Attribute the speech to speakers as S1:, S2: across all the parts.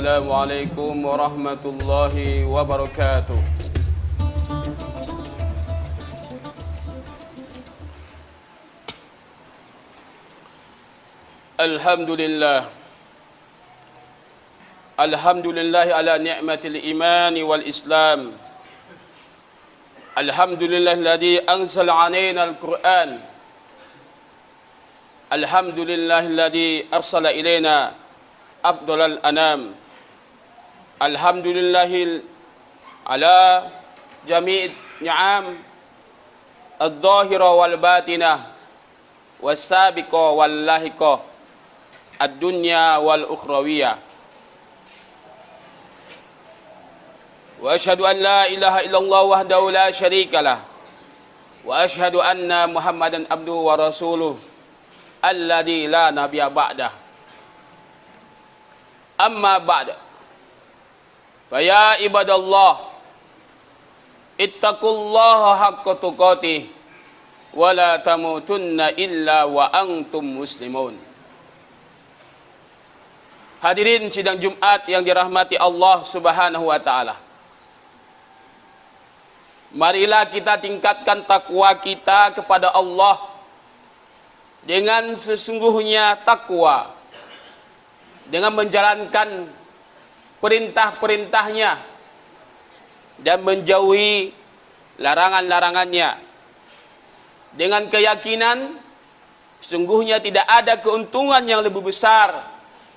S1: Assalamualaikum warahmatullahi wabarakatuh. Alhamdulillah. Alhamdulillah ala ni'matil iman wal islam. Alhamdulillah alladhi anzala 'alaina al-Qur'an. Alhamdulillah alladhi arsala ilaina afdalal anam. Alhamdulillah ala jami' ni'am adh-dhahira wal batinah was-sabiqa wal lahiqa ad-dunya wal ukhrawiyah. Wa asyhadu an la ilaha illallah wahdahu la syarikalah. Wa asyhadu anna Muhammadan abduhu wa rasuluh alladzi la nabiyya ba'dah. Amma ba'd. Fa ya ibadallah ittaqullaha haqqa tuqatih wa la tamutunna illa wa antum muslimun. Hadirin sidang Jumat yang dirahmati Allah Subhanahu wa taala. Marilah kita tingkatkan takwa kita kepada Allah dengan sesungguhnya takwa, dengan menjalankan perintah-perintahnya dan menjauhi larangan-larangannya, dengan keyakinan sesungguhnya tidak ada keuntungan yang lebih besar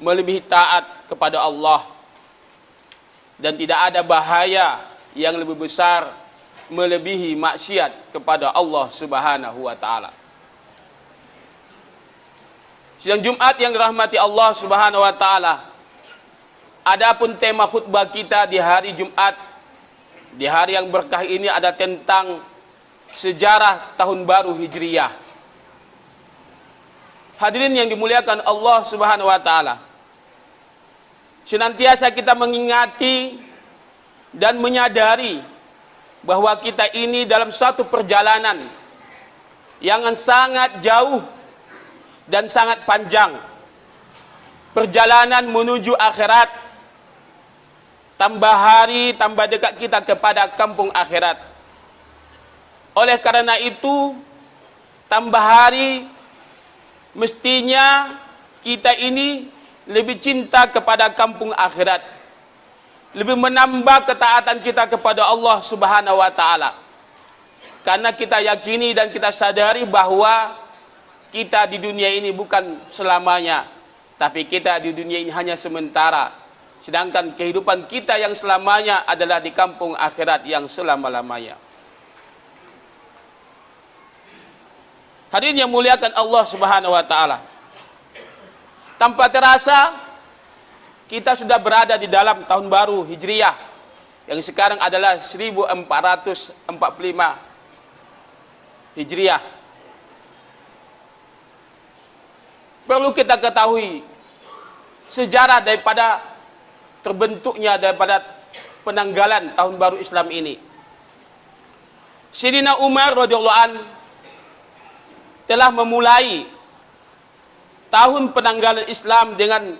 S1: melebihi taat kepada Allah, dan tidak ada bahaya yang lebih besar melebihi maksiat kepada Allah Subhanahu wa taala. Sidang Jumat yang dirahmati Allah Subhanahu wa taala. Adapun tema khutbah kita di hari Jumat, di hari yang berkah ini, ada tentang sejarah tahun baru Hijriyah. Hadirin yang dimuliakan Allah Subhanahu wa taala. Senantiasa kita mengingati dan menyadari bahwa kita ini dalam suatu perjalanan yang sangat jauh dan sangat panjang. Perjalanan menuju akhirat. Tambah hari, tambah dekat kita kepada kampung akhirat. Oleh karena itu, tambah hari, mestinya kita ini lebih cinta kepada kampung akhirat. Lebih menambah ketaatan kita kepada Allah Subhanahu wa taala. Karena kita yakini dan kita sadari bahwa kita di dunia ini bukan selamanya, tapi kita di dunia ini hanya sementara. Sedangkan kehidupan kita yang selamanya adalah di kampung akhirat yang selama-lamanya. Hadirin yang muliakan Allah Subhanahu wa taala. Tanpa terasa kita sudah berada di dalam tahun baru Hijriyah yang sekarang adalah 1445 Hijriyah. Perlu kita ketahui sejarah daripada terbentuknya, daripada penanggalan tahun baru Islam ini. Sayyidina Umar radhiyallahu an telah memulai tahun penanggalan Islam dengan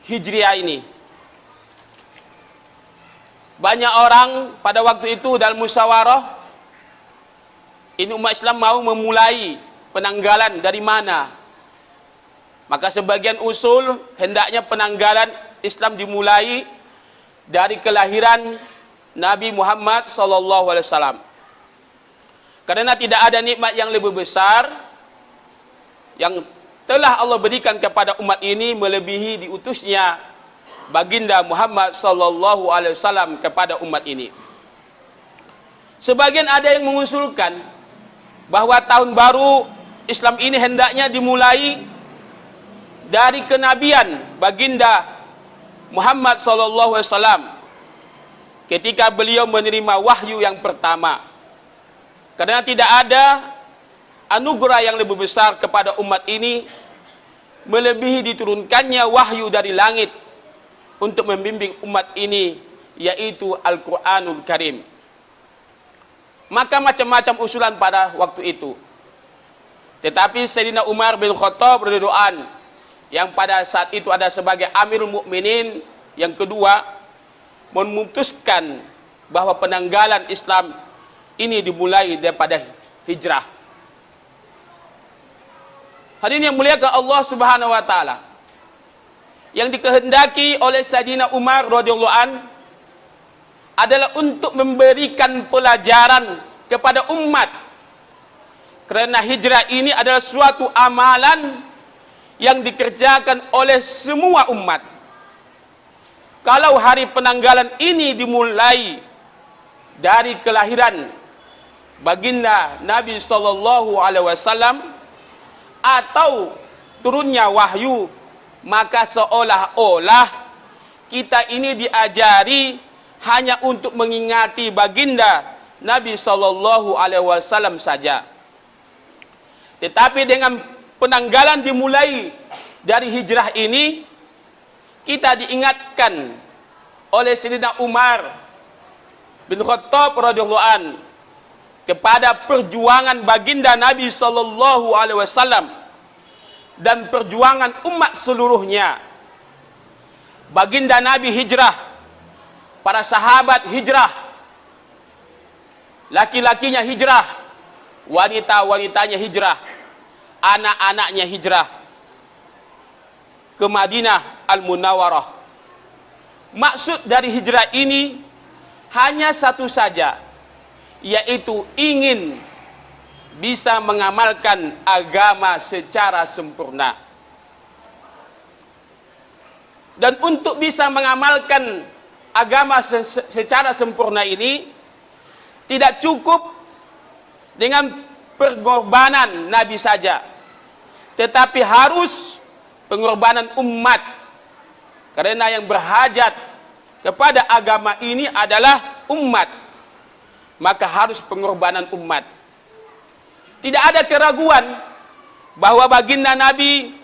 S1: Hijriyah ini. Banyak orang pada waktu itu dalam musyawarah, ini umat Islam mau memulai penanggalan dari mana? Maka sebagian usul hendaknya penanggalan Islam dimulai dari kelahiran Nabi Muhammad SAW. Karena tidak ada nikmat yang lebih besar yang telah Allah berikan kepada umat ini melebihi diutusnya baginda Muhammad SAW kepada umat ini. Sebagian ada yang mengusulkan bahwa tahun baru Islam ini hendaknya dimulai dari kenabian baginda Muhammad SAW ketika beliau menerima wahyu yang pertama. Karena tidak ada anugerah yang lebih besar kepada umat ini melebihi diturunkannya wahyu dari langit untuk membimbing umat ini, yaitu Al-Quranul Karim. Maka macam-macam usulan pada waktu itu. Tetapi Sayyidina Umar bin Khattab radhiyallahu anhu yang pada saat itu ada sebagai Amirul Mukminin, yang kedua memutuskan bahwa penanggalan Islam ini dimulai daripada hijrah. Hadirin yang muliakan Allah Subhanahu wa taala, yang dikehendaki oleh Sayyidina Umar radhiyallahu an adalah untuk memberikan pelajaran kepada umat, kerana hijrah ini adalah suatu amalan yang dikerjakan oleh semua umat. Kalau hari penanggalan ini dimulai dari kelahiran baginda Nabi sallallahu alaihi wasallam atau turunnya wahyu, maka seolah-olah kita ini diajari hanya untuk mengingati baginda Nabi sallallahu alaihi wasallam saja. Tetapi dengan penanggalan dimulai dari hijrah ini, kita diingatkan oleh Sayyidina Umar bin Khattab radhiyallahu an kepada perjuangan baginda Nabi sallallahu alaihi wasallam dan perjuangan umat seluruhnya. Baginda Nabi hijrah, para sahabat hijrah, laki-lakinya hijrah, wanita-wanitanya hijrah, anak-anaknya hijrah ke Madinah Al-Munawwarah. Maksud dari hijrah ini hanya satu saja, yaitu ingin bisa mengamalkan agama secara sempurna. Dan untuk bisa mengamalkan agama secara sempurna ini tidak cukup dengan pengorbanan Nabi saja, tetapi harus pengorbanan umat, karena yang berhajat kepada agama ini adalah umat, maka harus pengorbanan umat. Tidak ada keraguan bahwa baginda Nabi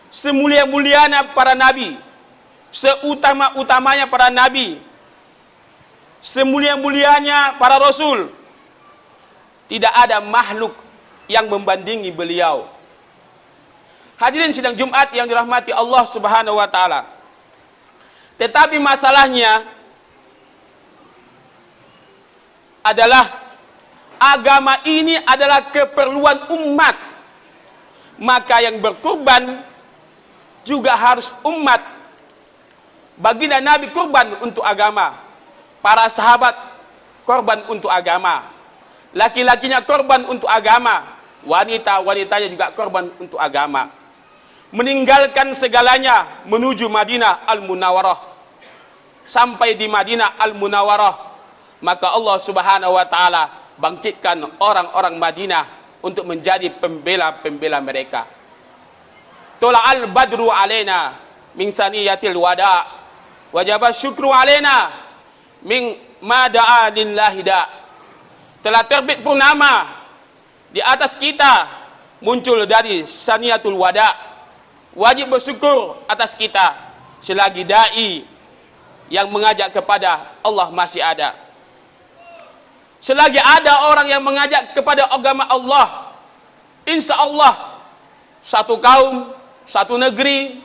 S1: semulia-mulianya para nabi, seutama-utamanya para nabi, semulia-mulianya para rasul. Tidak ada makhluk yang membandingi beliau. Hadirin sidang Jumat yang dirahmati Allah Subhanahu wa taala. Tetapi masalahnya adalah agama ini adalah keperluan umat. Maka yang berkurban juga harus umat. Baginda Nabi kurban untuk agama, para sahabat korban untuk agama, laki-lakinya korban untuk agama, wanita-wanitanya juga korban untuk agama. Meninggalkan segalanya menuju Madinah Al-Munawwarah. Sampai di Madinah Al-Munawwarah, maka Allah Subhanahu wa taala bangkitkan orang-orang Madinah untuk menjadi pembela-pembela mereka. Tula'al badru alaina min saniyatil wada, wajaba syukru alaina min mada'a lillahi da. Telah terbit purnama di atas kita, muncul dari saniyatul wada. Wajib bersyukur atas kita selagi dai yang mengajak kepada Allah masih ada. Selagi ada orang yang mengajak kepada agama Allah, insya Allah satu kaum, satu negeri,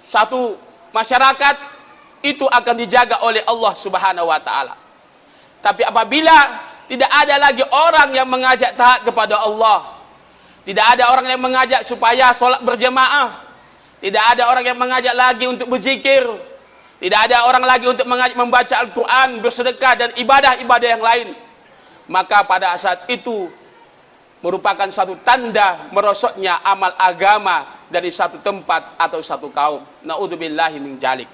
S1: satu masyarakat itu akan dijaga oleh Allah Subhanahu wa taala. Tapi apabila tidak ada lagi orang yang mengajak taat kepada Allah, tidak ada orang yang mengajak supaya solat berjemaah, tidak ada orang yang mengajak lagi untuk berzikir, tidak ada orang lagi untuk mengajak membaca Al-Quran, bersedekah dan ibadah-ibadah yang lain, maka pada saat itu merupakan satu tanda merosotnya amal agama dari satu tempat atau satu kaum. Na'udzubillahi min dzalik.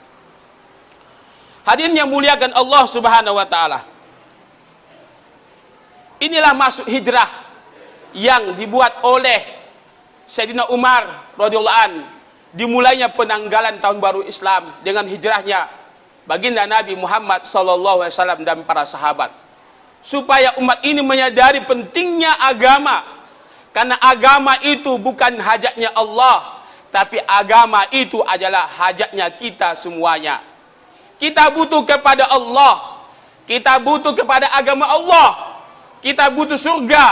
S1: Hadirin yang muliakan Allah Subhanahu wa taala. Inilah maksud hijrah yang dibuat oleh Sayyidina Umar radhiyallahu an. Dimulainya penanggalan tahun baru Islam dengan hijrahnya baginda Nabi Muhammad sallallahu alaihi wasallam dan para sahabat, supaya umat ini menyadari pentingnya agama. Karena agama itu bukan hajatnya Allah, tapi agama itu adalah hajatnya kita semuanya. Kita butuh kepada Allah, kita butuh kepada agama Allah, kita butuh surga,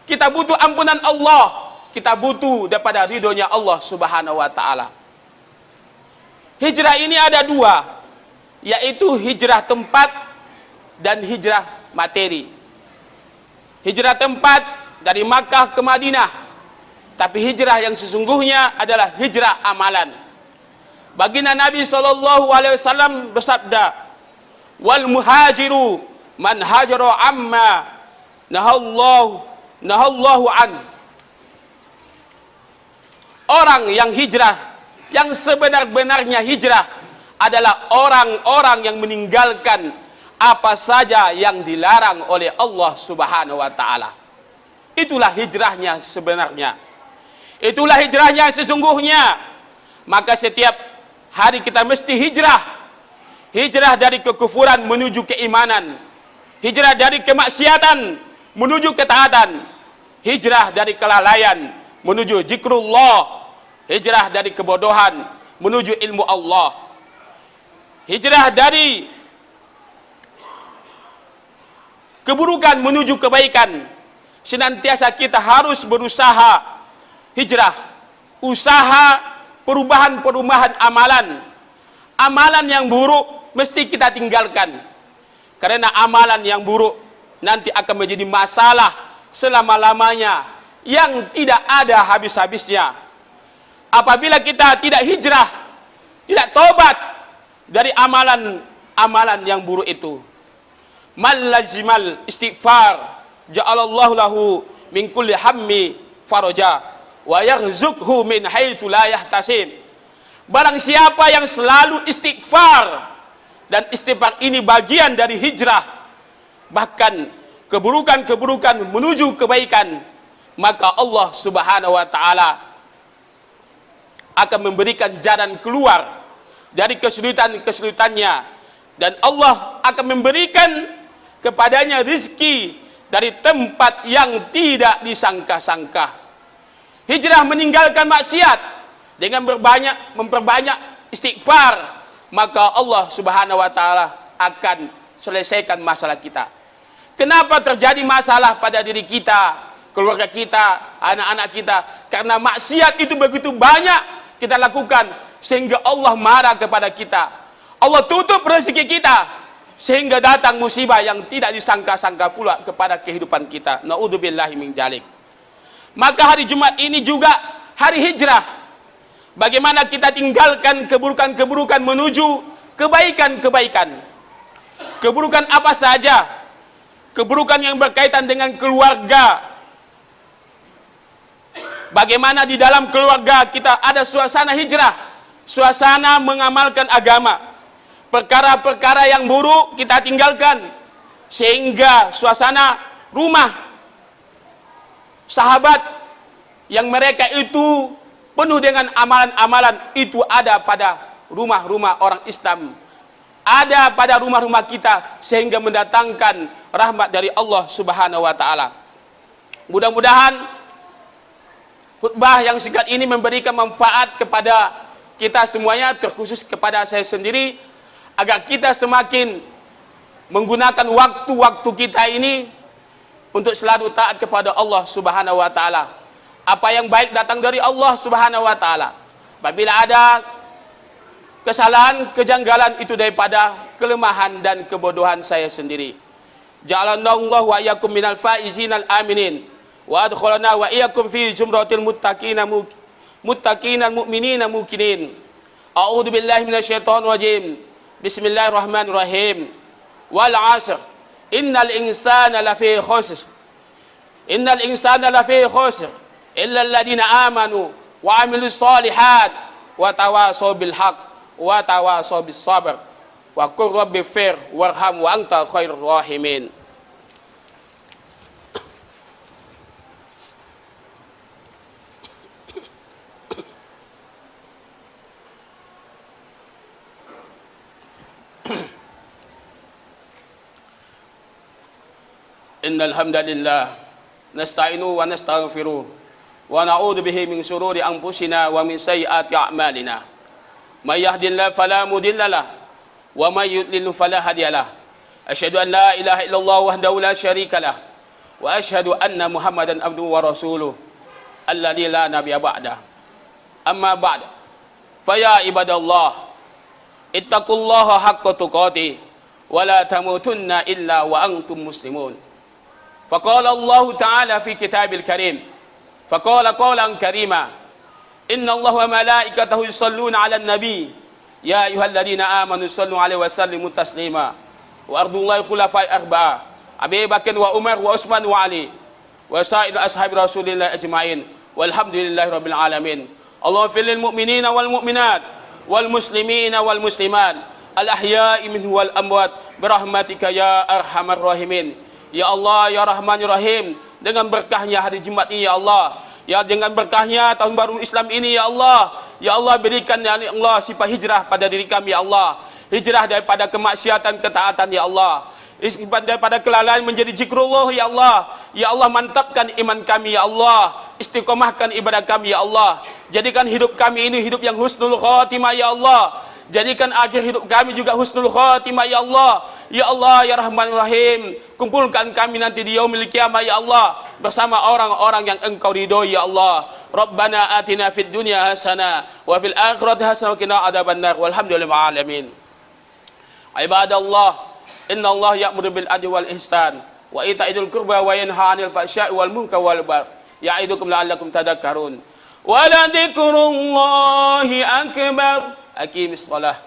S1: kita butuh ampunan Allah, kita butuh daripada ridhonya Allah Subhanahu wa taala. Hijrah ini ada dua, yaitu hijrah tempat dan hijrah materi. Hijrah tempat dari Makkah ke Madinah, tapi hijrah yang sesungguhnya adalah hijrah amalan. Baginda Nabi SAW bersabda, wal muhajiru man hajara amma nahallahu an. Orang yang hijrah, yang sebenar-benarnya hijrah adalah orang-orang yang meninggalkan apa saja yang dilarang oleh Allah Subhanahu wa taala. Itulah hijrahnya sebenarnya. Itulah hijrahnya sesungguhnya. Maka setiap hari kita mesti hijrah. Hijrah dari kekufuran menuju keimanan. Hijrah dari kemaksiatan menuju ketaatan. Hijrah dari kelalaian menuju zikrullah. Hijrah dari kebodohan menuju ilmu Allah. Hijrah dari keburukan menuju kebaikan. Senantiasa kita harus berusaha hijrah. Usaha perubahan amalan. Amalan yang buruk mesti kita tinggalkan. Karena amalan yang buruk nanti akan menjadi masalah selama-lamanya yang tidak ada habis-habisnya. Apabila kita tidak hijrah, tidak tobat dari amalan yang buruk itu. Man lazimal istighfar ja'alallahu lahu min kulli hammi faraja wa yaghzukhu min haitsu la yahtasib. Barang siapa yang selalu istighfar, dan istighfar ini bagian dari hijrah, bahkan keburukan-keburukan menuju kebaikan, maka Allah Subhanahu wa taala akan memberikan jalan keluar dari kesulitan-kesulitannya, dan Allah akan memberikan kepadanya rizki dari tempat yang tidak disangka-sangka. Hijrah meninggalkan maksiat dengan memperbanyak istighfar, maka Allah Subhanahu wa taala akan selesaikan masalah kita. Kenapa terjadi masalah pada diri kita, keluarga kita, anak-anak kita? Karena maksiat itu begitu banyak kita lakukan sehingga Allah marah kepada kita. Allah tutup rezeki kita sehingga datang musibah yang tidak disangka-sangka pula kepada kehidupan kita. Naudzubillahi min dzalik. Maka hari Jumat ini juga hari hijrah. Bagaimana kita tinggalkan keburukan-keburukan menuju kebaikan-kebaikan. Keburukan apa saja? Keburukan yang berkaitan dengan keluarga. Bagaimana di dalam keluarga kita ada suasana hijrah, suasana mengamalkan agama. Perkara-perkara yang buruk kita tinggalkan, sehingga suasana rumah sahabat yang mereka itu penuh dengan amalan-amalan itu ada pada rumah-rumah orang Islam, ada pada rumah-rumah kita, sehingga mendatangkan rahmat dari Allah Subhanahu wa taala. Mudah-mudahan khutbah yang singkat ini memberikan manfaat kepada kita semuanya, terkhusus kepada saya sendiri, agar kita semakin menggunakan waktu-waktu kita ini untuk selalu taat kepada Allah Subhanahu wa taala. Apa yang baik datang dari Allah Subhanahu wa taala. Apabila ada kesalahan, kejanggalan, itu daripada kelemahan dan kebodohan saya sendiri. Ja'alanallahu wa iyyakum minal faizinal aminin wa adkhalana wa iyyakum fi jumratil muttaqinal mu'minina mukinin. A'udzu billahi minasyaitonir rajim. Bismillahirrahmanirrahim. Wal 'asr. Innal insana lafi khusr. Innal insana lafi khusr illa alladziina aamanu wa 'amilus shalihat wa tawashaw bil haqq wa tawashaw bis sabr wa qur rabbighfir warham wa anta khairur rahimin. Innal hamdalillah nasta'inu wa nastaghfiruh wa na'udzu bihi min shururi anfusina wa min sayyiati a'malina. May yahdihillahu fala mudilla lahu wa may yudlil fala hadiya lahu. Asyhadu an la ilaha illallah wahdahu la syarika lahu wa asyhadu anna Muhammadan abduhu wa rasuluh. alladzi la nabiyya ba'dah. Amma ba'd. Faya ibadallah, ittaqullaha haqqa tuqatih wa la tamutunna illa wa antum muslimun. Faqala Allah Ta'ala fi kitabil karim, faqala qawlan karima, inna Allah wa malaikatahu yusalluna 'alan nabi, ya ayyuhalladzina amanu sallu 'alaihi wa sallimu taslima. Wa ardullahi khulafai arba'a, Abi Bakr wa Umar wa Utsman wa Ali wa sa'ir ashabi Rasulillah ajma'in. Walhamdulillahi rabbil alamin. Allahumma fil lil mu'minina wal mu'minat wal muslimina wal muslimat al ahya'i minhum wal amwat birahmatika ya arhamar rahimin. Ya Allah, ya Rahman ya Rahim, dengan berkahnya hari Jumat ini ya Allah, ya dengan berkahnya tahun baru Islam ini ya Allah berikan ya Allah sifat hijrah pada diri kami ya Allah, hijrah daripada kemaksiatan ketaatan ya Allah, daripada kelalaian menjadi zikrullah ya Allah mantapkan iman kami ya Allah, istiqomahkan ibadah kami ya Allah, jadikan hidup kami ini hidup yang husnul khatimah ya Allah, jadikan akhir hidup kami juga husnul khatimah ya Allah. Ya Allah, ya Rahman Rahim, kumpulkan kami nanti di yaumil qiyamah ya Allah bersama orang-orang yang Engkau ridhoi ya Allah. Rabbana atina fid dunya hasanah wa fil akhirati hasanah wa qina adzabannar. Walhamdulillahi alamin. Ibadallah, inna Allah ya'muru bil adli wal ihsan wa ita'idil qurba wa yanha 'anil fahsya'i wal munkari wal baghi ya'idukum la'allakum tadhakkarun. Wa la dzikrullahi akbar. Aqimis shalah.